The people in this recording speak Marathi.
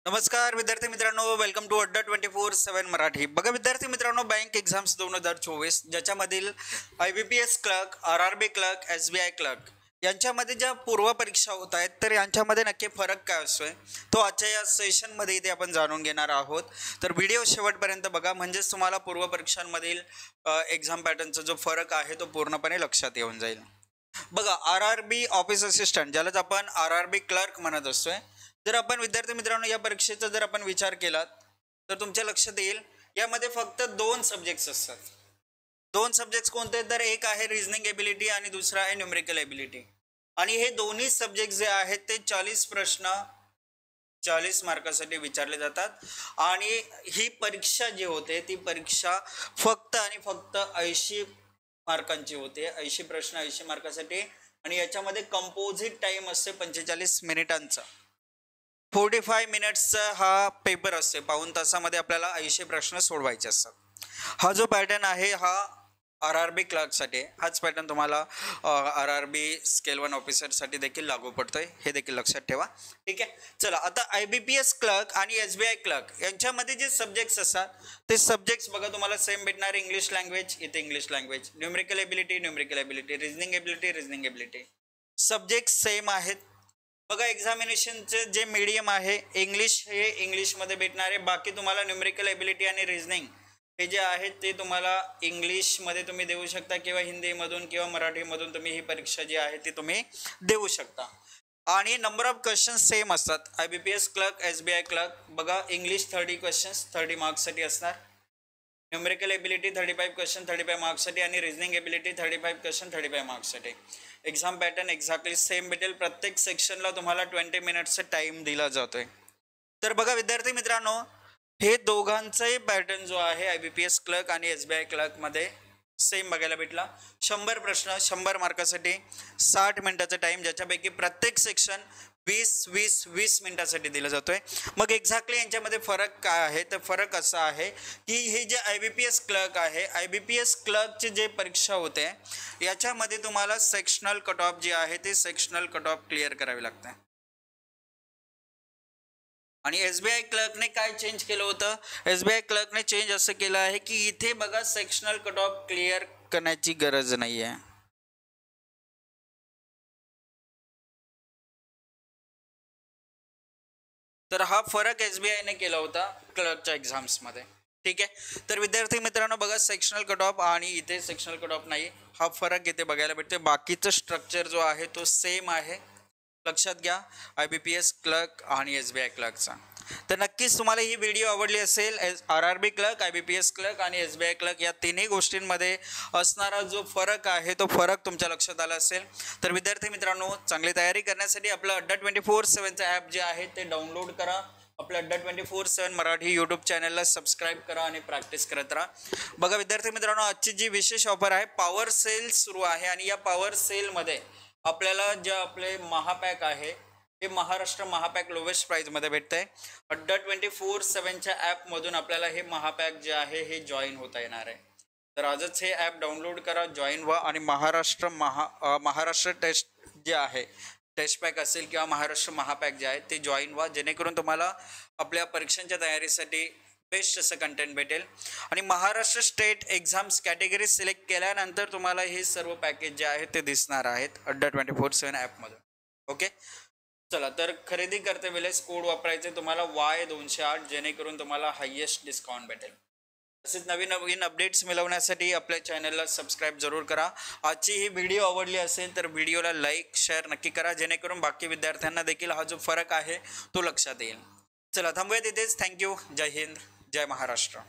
नमस्कार विद्यार्थी मित्रांनो, वेलकम टू अड्डा 24/7 मराठी. बघा विद्यार्थी मित्रांनो, bank exams 2024 ज्याच्यामधील IBPS clerk, RRB clerk, SBI clerk यांच्यामध्ये ज्या पूर्व परीक्षा होत आहेत, तर यांच्यामध्ये नक्की फरक काय असतोय तो आजच्या या सेशनमध्ये इथे आपण जाणून घेणार आहोत. तर व्हिडिओ शेवटपर्यंत बघा, म्हणजेच तुम्हाला पूर्व परीक्षांमधील एक्झाम पॅटर्नचा जो फरक आहे तो पूर्णपणे लक्षात येऊन जाईल. बघा, RRB ऑफिस असिस्टंट, ज्यालाच आपण RRB क्लर्क म्हणत असतोय. जर आपण विद्यार्थी मित्रांनो या परीक्षेचा जर आपण विचार केला तर तुमच्या लक्षात येईल यामध्ये फक्त दोन सब्जेक्ट्स असतात. दोन सब्जेक्ट्स कोणते? तर एक आहे रिझनिंग एबिलिटी आणि दुसरा आहे न्यूमेरिकल एबिलिटी. आणि हे दोन्ही सब्जेक्ट जे आहेत ते 40 प्रश्न 40 मार्कासाठी विचारले जातात. आणि ही परीक्षा जी होते ती परीक्षा फक्त आणि फक्त 80 मार्कांची होते. 80 प्रश्न 80 मार्कासाठी. आणि याच्यामध्ये कंपोजिट टाइम असते 45 मिनिटांचा. 45 मिनिट्सचा हा पेपर असते. पाऊण तासामध्ये आपल्याला 80 प्रश्न सोडवायचे असतात. हा जो पॅटर्न आहे हा RRB क्लर्कसाठी, हाच पॅटर्न तुम्हाला RRB स्केल 1 ऑफिसरसाठी देखील लागू पडतोय, हे देखील लक्षात ठेवा. ठीक आहे. चला, आता IBPS क्लर्क आणि SBI क्लर्क यांच्यामध्ये जे सब्जेक्ट्स असतात ते सब्जेक्ट्स बघा तुम्हाला सेम भेटणार. इंग्लिश लँग्वेज, इथे English language, numerical ability, reasoning ability. Subject same आहेत. बघा, एक्झामिनेशनचे जे मीडियम आहे इंग्लिश, हे इंग्लिशमध्ये भेटणार आहे. बाकी तुम्हाला न्यूमेरिकल एबिलिटी आणि रिझनिंग हे जे आहेत ते तुम्हाला इंग्लिशमध्ये तुम्ही देऊ शकता किंवा हिंदीमधून किंवा मराठीमधून तुम्ही ही परीक्षा जी आहे ती तुम्ही देऊ शकता. आणि नंबर ऑफ क्वेश्चन्स सेम असतात. IBPS क्लर्क, SBI क्लर्क बघा, इंग्लिश 30 क्वेश्चन्स 30 मार्क्ससाठी असणार. न्यूमेरिकल एबिलिटी 35 क्वेश्चन 35 मार्क्ससाठी आणि रिझनिंग एबिलिटी 35 क्वेश्चन 35 मार्क्ससाठी. एक्झाम पॅटर्न एक्झॅक्टली सेम भेटेल. प्रत्येक सेक्शनला तुम्हाला 20 मिनिट्सचा टाइम दिला जातोय. तर बघा विद्यार्थी मित्रांनो, हे दोघांचाही पॅटर्न जो आहे IBPS क्लर्क आणि SBI क्लर्कमध्ये सेम बघायला भेटला. 100 प्रश्न 100 मार्कासाठी, 60 मिनिटाचा टाइम, ज्याच्यापैकी प्रत्येक सेक्शन 20 मिनिटासाठी दिला जातोय. मग एक्झॅक्टली यांच्यामध्ये फरक काय आहे? तर फरक असा आहे की हे जे IBPS क्लर्क आहे, IBPS क्लर्कची जे परीक्षा होते याच्यामध्ये तुम्हाला सेक्शनल कट ऑफ जे आहे ते सेक्शनल कट ऑफ क्लिअर करावे लागते. आणि SBI क्लर्कने काय चेंज केलं होतं? SBI क्लर्कने चेंज असं केलं आहे की इथे बघा सेक्शनल कट ऑफ क्लिअर करण्याची गरज नाही आहे. तर हा फरक SBI ने केला होता क्लर्कच्या एक्झाम्समध्ये. ठीक आहे. तर विद्यार्थी मित्रांनो बघा, सेक्शनल कट ऑफ आणि इथे सेक्शनल कट ऑफ नाही, हा फरक इथे बघायला भेटते. बाकीचं स्ट्रक्चर जो आहे तो सेम आहे. लक्षात घ्या IBPS क्लर्क आणि SBI क्लर्कचा. तर नक्कीच तुम्हाला ही व्हिडिओ आवडली असेल. RRB क्लर्क, IBPS क्लर्क आणि SBI क्लर्क या तिन्ही गोष्टींमध्ये असणारा जो फरक आहे तो फरक तुमच्या लक्षात आला असेल. तर विद्यार्थी मित्रांनो, चांगली तयारी करण्यासाठी आपलं अड्डा 24/7चं ॲप जे आहे ते डाउनलोड करा. आपलं अड्डा 24/7 मराठी यूट्यूब चॅनलला सबस्क्राईब करा आणि प्रॅक्टिस करत राहा. बघा विद्यार्थी मित्रांनो, आजची जी विशेष ऑफर आहे, पॉवर सेल सुरू आहे. आणि या पॉवर सेलमध्ये आपल्याला जे आपले महापॅक आहे हे महाराष्ट्र महापॅक लोवेस्ट प्राईजमध्ये भेटतं आहे. अड्डा 24/7च्या ॲपमधून आपल्याला हे महापॅक जे आहे हे जॉईन होता येणार आहे. तर आजच हे ॲप डाउनलोड करा, जॉईन व्हा आणि महाराष्ट्र टेस्ट जे आहे, टेस्ट पॅक असेल किंवा महाराष्ट्र महापॅक जे आहे ते जॉईन व्हा, जेणेकरून तुम्हाला आपल्या परीक्षांच्या तयारीसाठी बेस्ट असं कंटेंट भेटेल. आणि Maharashtra state exams category select केल्यानंतर तुम्हाला हे सर्व पॅकेज जे आहे ते दिसणार आहेत अड्डा 24/7 ॲपमधून. ओके. चला, तर खरेदी करते वेळेस कोड वापरायचे तुम्हाला Y208, जेणेकरून तुम्हाला हायेस्ट डिस्काउंट भेटेल. तसेच नवीन नवीन अपडेट्स मिळवण्यासाठी आपल्या चॅनलला सबस्क्राईब जरूर करा. आजची ही व्हिडिओ आवडली असेल तर व्हिडिओला लाईक शेअर नक्की करा, जेणेकरून बाकी विद्यार्थ्यांना देखील हा जो फरक आहे तो लक्षात येईल. चला, थांबूया तिथेच. थँक्यू. जय हिंद, जय महाराष्ट्र.